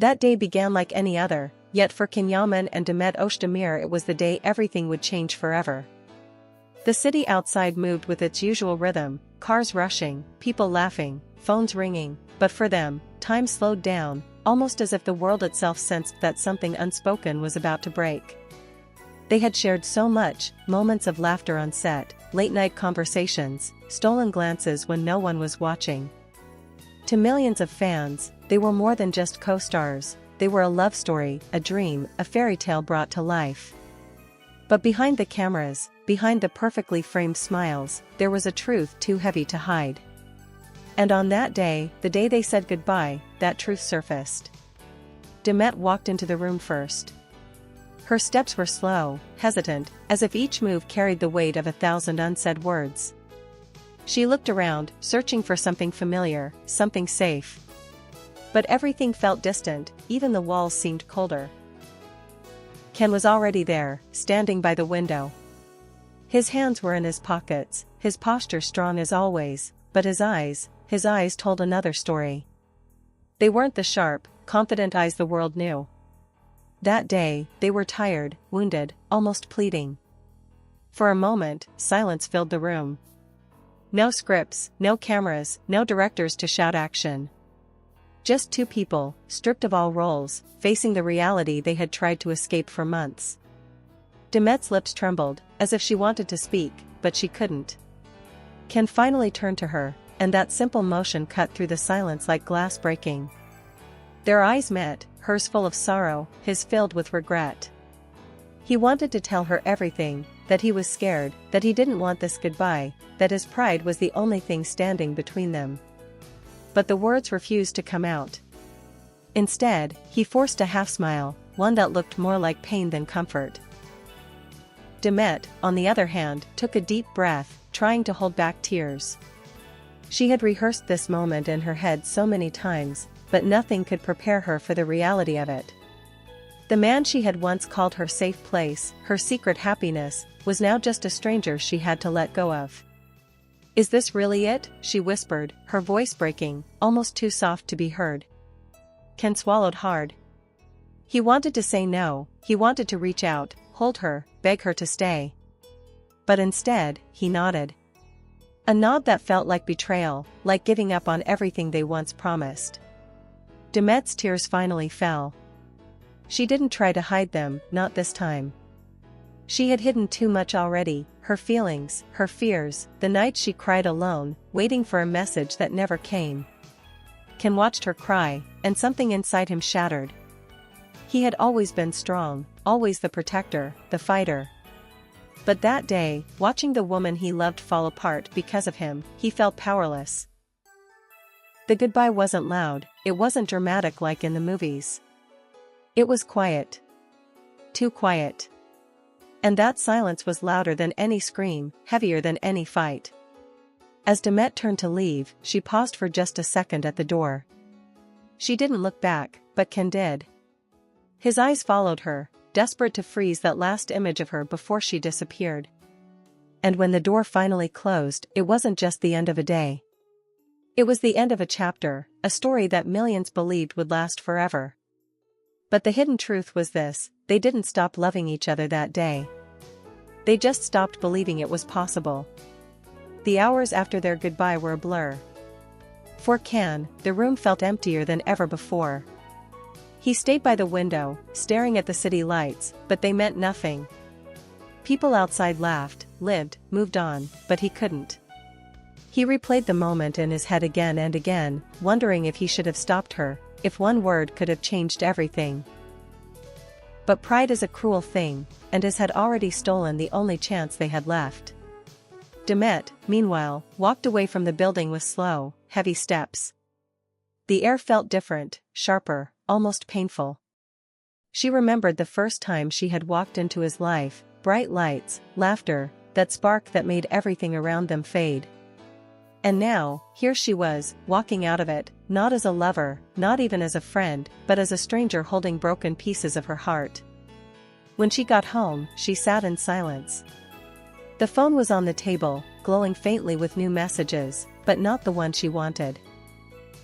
That day began like any other, yet for Yaman and Demet Özdemir it was the day everything would change forever. The city outside moved with its usual rhythm, cars rushing, people laughing, phones ringing, but for them, time slowed down, almost as if the world itself sensed that something unspoken was about to break. They had shared so much, moments of laughter on set, late-night conversations, stolen glances when no one was watching. To millions of fans, they were more than just co-stars, they were a love story, a dream, a fairy tale brought to life. But behind the cameras, behind the perfectly framed smiles, there was a truth too heavy to hide. And on that day, the day they said goodbye, that truth surfaced. Demet walked into the room first. Her steps were slow, hesitant, as if each move carried the weight of 1,000 unsaid words. She looked around, searching for something familiar, something safe. But everything felt distant, even the walls seemed colder. Ken was already there, standing by the window. His hands were in his pockets, his posture strong as always, but his eyes told another story. They weren't the sharp, confident eyes the world knew. That day, they were tired, wounded, almost pleading. For a moment, silence filled the room. No scripts, no cameras, no directors to shout action. Just two people, stripped of all roles, facing the reality they had tried to escape for months. Demet's lips trembled, as if she wanted to speak, but she couldn't. Ken finally turned to her, and that simple motion cut through the silence like glass breaking. Their eyes met, hers full of sorrow, his filled with regret. He wanted to tell her everything, that he was scared, that he didn't want this goodbye, that his pride was the only thing standing between them. But the words refused to come out. Instead, he forced a half-smile, one that looked more like pain than comfort. Demet, on the other hand, took a deep breath, trying to hold back tears. She had rehearsed this moment in her head so many times, but nothing could prepare her for the reality of it. The man she had once called her safe place, her secret happiness, was now just a stranger she had to let go of. "Is this really it?" she whispered, her voice breaking, almost too soft to be heard. Ken swallowed hard. He wanted to say no, he wanted to reach out, hold her, beg her to stay. But instead, he nodded. A nod that felt like betrayal, like giving up on everything they once promised. Demet's tears finally fell. She didn't try to hide them, not this time. She had hidden too much already, her feelings, her fears, the nights she cried alone, waiting for a message that never came. Ken watched her cry, and something inside him shattered. He had always been strong, always the protector, the fighter. But that day, watching the woman he loved fall apart because of him, he felt powerless. The goodbye wasn't loud, it wasn't dramatic like in the movies. It was quiet. Too quiet. And that silence was louder than any scream, heavier than any fight. As Demet turned to leave, she paused for just a second at the door. She didn't look back, but Ken did. His eyes followed her, desperate to freeze that last image of her before she disappeared. And when the door finally closed, it wasn't just the end of a day. It was the end of a chapter, a story that millions believed would last forever. But the hidden truth was this: they didn't stop loving each other that day. They just stopped believing it was possible. The hours after their goodbye were a blur. For Ken, the room felt emptier than ever before. He stayed by the window, staring at the city lights, but they meant nothing. People outside laughed, lived, moved on, but he couldn't. He replayed the moment in his head again and again, wondering if he should have stopped her, if one word could have changed everything. But pride is a cruel thing, and his had already stolen the only chance they had left. Demet, meanwhile, walked away from the building with slow, heavy steps. The air felt different, sharper, almost painful. She remembered the first time she had walked into his life, bright lights, laughter, that spark that made everything around them fade. And now, here she was, walking out of it, not as a lover, not even as a friend, but as a stranger holding broken pieces of her heart. When she got home, she sat in silence. The phone was on the table, glowing faintly with new messages, but not the one she wanted.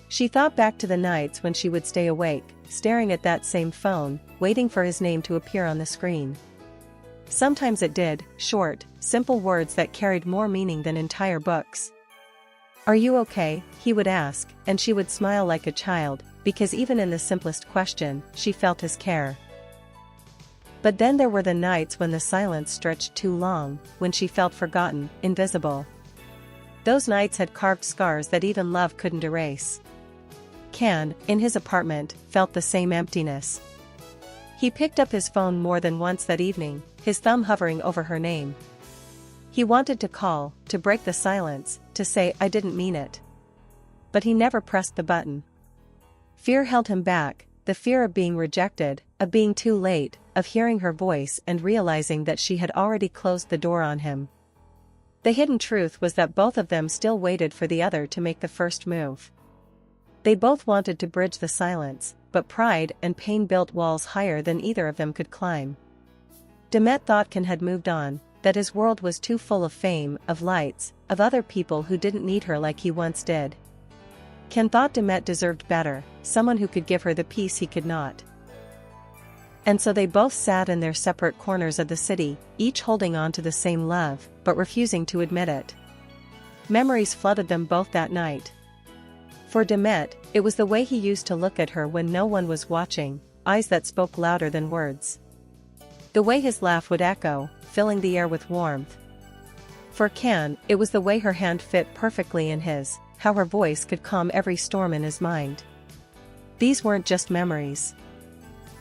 She thought back to the nights when she would stay awake, staring at that same phone, waiting for his name to appear on the screen. Sometimes it did, short, simple words that carried more meaning than entire books. "Are you okay?" he would ask, and she would smile like a child, because even in the simplest question, she felt his care. But then there were the nights when the silence stretched too long, when she felt forgotten, invisible. Those nights had carved scars that even love couldn't erase. Can, in his apartment, felt the same emptiness. He picked up his phone more than once that evening, his thumb hovering over her name. He wanted to call, to break the silence, to say, "I didn't mean it." But he never pressed the button. Fear held him back, the fear of being rejected, of being too late, of hearing her voice and realizing that she had already closed the door on him. The hidden truth was that both of them still waited for the other to make the first move. They both wanted to bridge the silence, but pride and pain built walls higher than either of them could climb. Demet thought Can had moved on, that his world was too full of fame, of lights, of other people who didn't need her like he once did. Can thought Demet deserved better, someone who could give her the peace he could not. And so they both sat in their separate corners of the city, each holding on to the same love, but refusing to admit it. Memories flooded them both that night. For Demet, it was the way he used to look at her when no one was watching, eyes that spoke louder than words. The way his laugh would echo, filling the air with warmth. For Can, it was the way her hand fit perfectly in his, how her voice could calm every storm in his mind. These weren't just memories.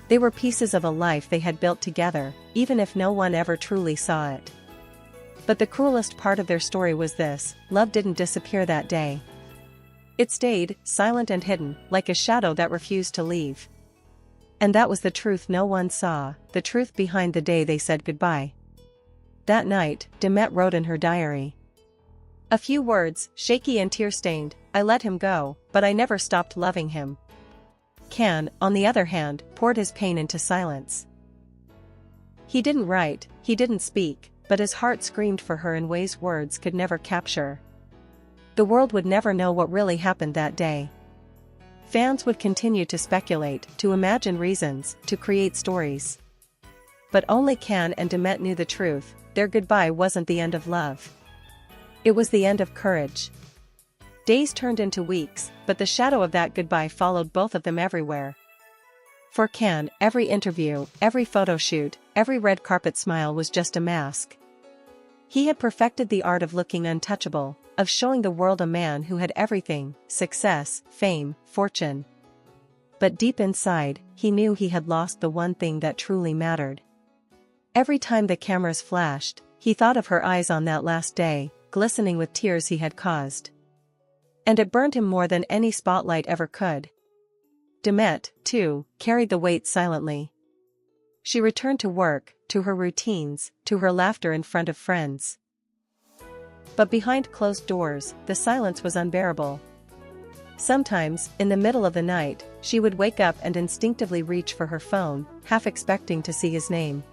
They were pieces of a life they had built together, even if no one ever truly saw it. But the cruelest part of their story was this: love didn't disappear that day. It stayed, silent and hidden, like a shadow that refused to leave. And that was the truth no one saw, the truth behind the day they said goodbye. That night, Demet wrote in her diary. A few words, shaky and tear-stained: "I let him go, but I never stopped loving him." Can, on the other hand, poured his pain into silence. He didn't write, he didn't speak, but his heart screamed for her in ways words could never capture. The world would never know what really happened that day. Fans would continue to speculate, to imagine reasons, to create stories. But only Can and Demet knew the truth: their goodbye wasn't the end of love. It was the end of courage. Days turned into weeks, but the shadow of that goodbye followed both of them everywhere. For Can, every interview, every photo shoot, every red carpet smile was just a mask. He had perfected the art of looking untouchable, of showing the world a man who had everything: success, fame, fortune. But deep inside, he knew he had lost the one thing that truly mattered. Every time the cameras flashed, he thought of her eyes on that last day, glistening with tears he had caused. And it burned him more than any spotlight ever could. Demet, too, carried the weight silently. She returned to work, to her routines, to her laughter in front of friends. But behind closed doors, the silence was unbearable. Sometimes, in the middle of the night, she would wake up and instinctively reach for her phone, half expecting to see his name.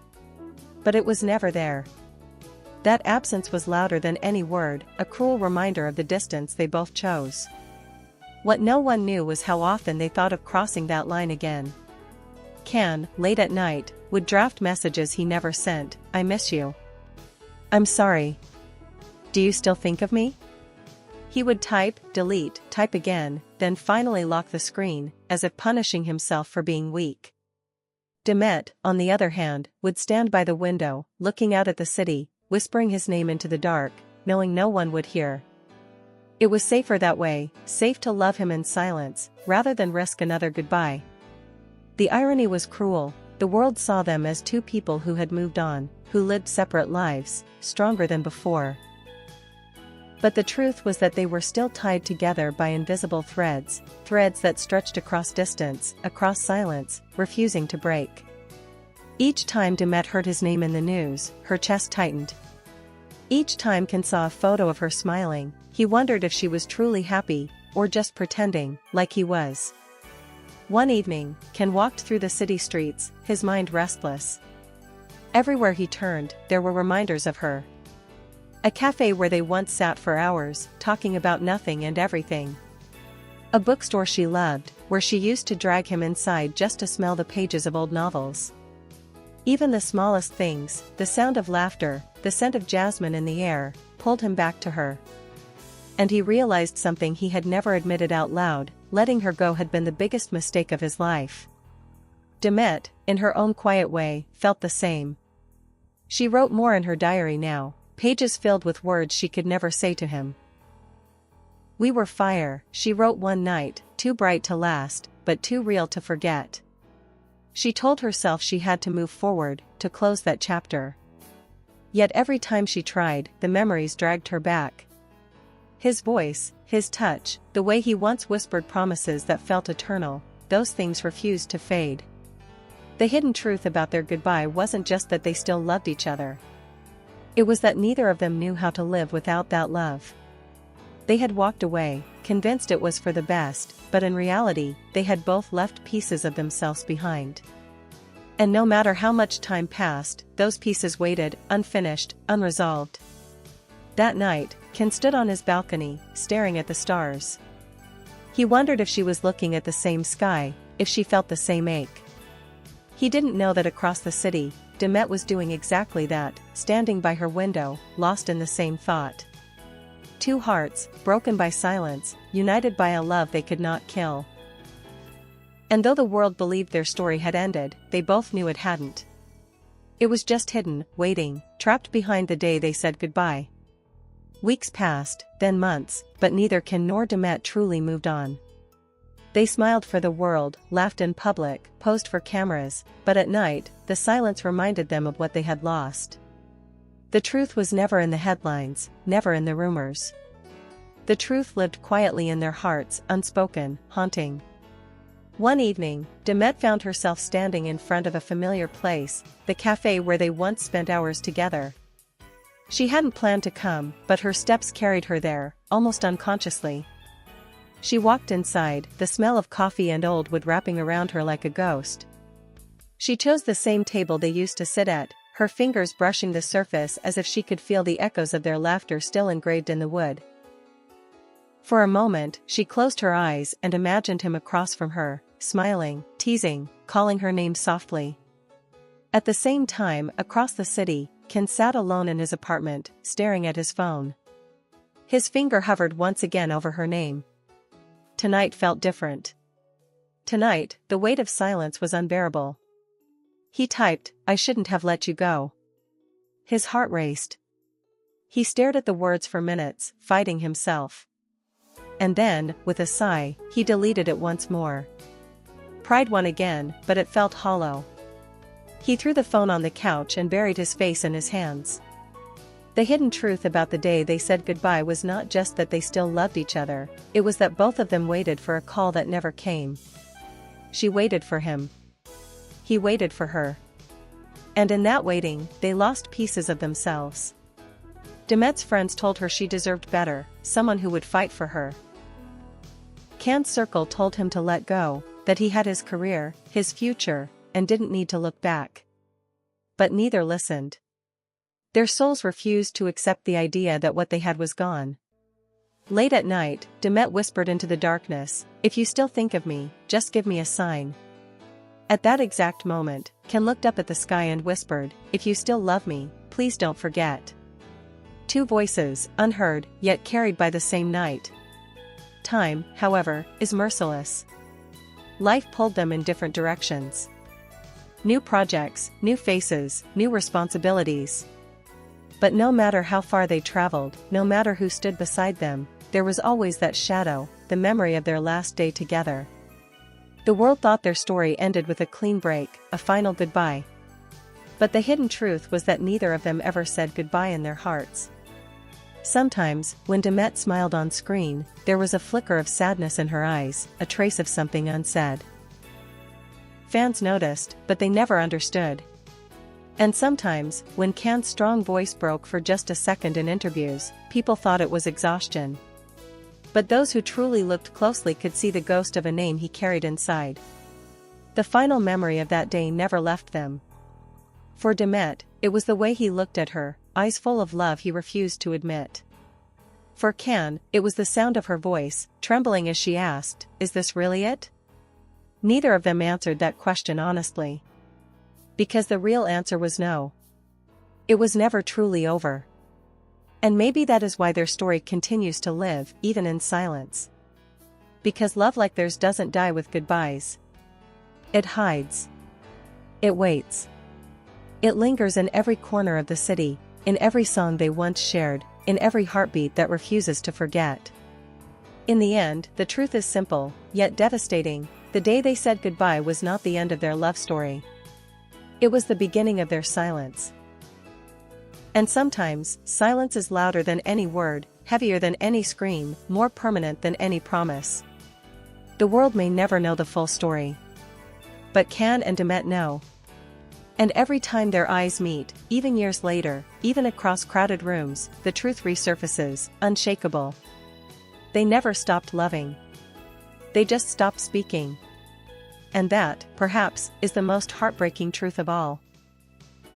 But it was never there. That absence was louder than any word, a cruel reminder of the distance they both chose. What no one knew was how often they thought of crossing that line again. Can, late at night, would draft messages he never sent: "I miss you. I'm sorry. Do you still think of me?" He would type, delete, type again, then finally lock the screen, as if punishing himself for being weak. Demet, on the other hand, would stand by the window, looking out at the city, whispering his name into the dark, knowing no one would hear. It was safer that way, safe to love him in silence, rather than risk another goodbye. The irony was cruel: the world saw them as two people who had moved on, who lived separate lives, stronger than before. But the truth was that they were still tied together by invisible threads, threads that stretched across distance, across silence, refusing to break. Each time Demet heard his name in the news, her chest tightened. Each time Can saw a photo of her smiling, he wondered if she was truly happy, or just pretending, like he was. One evening, Can walked through the city streets, his mind restless. Everywhere he turned, there were reminders of her. A cafe where they once sat for hours, talking about nothing and everything. A bookstore she loved, where she used to drag him inside just to smell the pages of old novels. Even the smallest things, the sound of laughter, the scent of jasmine in the air, pulled him back to her. And he realized something he had never admitted out loud: letting her go had been the biggest mistake of his life. Demet, in her own quiet way, felt the same. She wrote more in her diary now, pages filled with words she could never say to him. "We were fire," she wrote one night, "too bright to last, but too real to forget." She told herself she had to move forward, to close that chapter. Yet every time she tried, the memories dragged her back. His voice, his touch, the way he once whispered promises that felt eternal, those things refused to fade. The hidden truth about their goodbye wasn't just that they still loved each other. It was that neither of them knew how to live without that love. They had walked away, convinced it was for the best, but in reality, they had both left pieces of themselves behind. And no matter how much time passed, those pieces waited, unfinished, unresolved. That night, Ken stood on his balcony, staring at the stars. He wondered if she was looking at the same sky, if she felt the same ache. He didn't know that across the city, Demet was doing exactly that, standing by her window, lost in the same thought. Two hearts, broken by silence, united by a love they could not kill. And though the world believed their story had ended, they both knew it hadn't. It was just hidden, waiting, trapped behind the day they said goodbye. Weeks passed, then months, but neither Ken nor Demet truly moved on. They smiled for the world, laughed in public, posed for cameras, but at night, the silence reminded them of what they had lost. The truth was never in the headlines, never in the rumors. The truth lived quietly in their hearts, unspoken, haunting. One evening, Demet found herself standing in front of a familiar place, the cafe where they once spent hours together. She hadn't planned to come, but her steps carried her there, almost unconsciously. She walked inside, the smell of coffee and old wood wrapping around her like a ghost. She chose the same table they used to sit at, her fingers brushing the surface as if she could feel the echoes of their laughter still engraved in the wood. For a moment, she closed her eyes and imagined him across from her, smiling, teasing, calling her name softly. At the same time, across the city, Ken sat alone in his apartment, staring at his phone. His finger hovered once again over her name. Tonight felt different. Tonight, the weight of silence was unbearable. He typed, "I shouldn't have let you go." His heart raced. He stared at the words for minutes, fighting himself. And then, with a sigh, he deleted it once more. Pride won again, but it felt hollow. He threw the phone on the couch and buried his face in his hands. The hidden truth about the day they said goodbye was not just that they still loved each other, it was that both of them waited for a call that never came. She waited for him. He waited for her. And in that waiting, they lost pieces of themselves. Demet's friends told her she deserved better, someone who would fight for her. Ken's circle told him to let go, that he had his career, his future, and didn't need to look back. But neither listened. Their souls refused to accept the idea that what they had was gone. Late at night, Demet whispered into the darkness, "If you still think of me, just give me a sign." At that exact moment, Ken looked up at the sky and whispered, "If you still love me, please don't forget." Two voices, unheard, yet carried by the same night. Time, however, is merciless. Life pulled them in different directions. New projects, new faces, new responsibilities. But no matter how far they traveled, no matter who stood beside them, there was always that shadow, the memory of their last day together. The world thought their story ended with a clean break, a final goodbye. But the hidden truth was that neither of them ever said goodbye in their hearts. Sometimes, when Demet smiled on screen, there was a flicker of sadness in her eyes, a trace of something unsaid. Fans noticed, but they never understood. And sometimes, when Ken's strong voice broke for just a second in interviews, people thought it was exhaustion. But those who truly looked closely could see the ghost of a name he carried inside. The final memory of that day never left them. For Demet, it was the way he looked at her, eyes full of love he refused to admit. For Can, it was the sound of her voice, trembling as she asked, "Is this really it?" Neither of them answered that question honestly. Because the real answer was no. It was never truly over. And maybe that is why their story continues to live, even in silence. Because love like theirs doesn't die with goodbyes. It hides. It waits. It lingers in every corner of the city, in every song they once shared, in every heartbeat that refuses to forget. In the end, the truth is simple, yet devastating. The day they said goodbye was not the end of their love story. It was the beginning of their silence. And sometimes, silence is louder than any word, heavier than any scream, more permanent than any promise. The world may never know the full story. But Can and Demet know. And every time their eyes meet, even years later, even across crowded rooms, the truth resurfaces, unshakable. They never stopped loving. They just stopped speaking. And that, perhaps, is the most heartbreaking truth of all.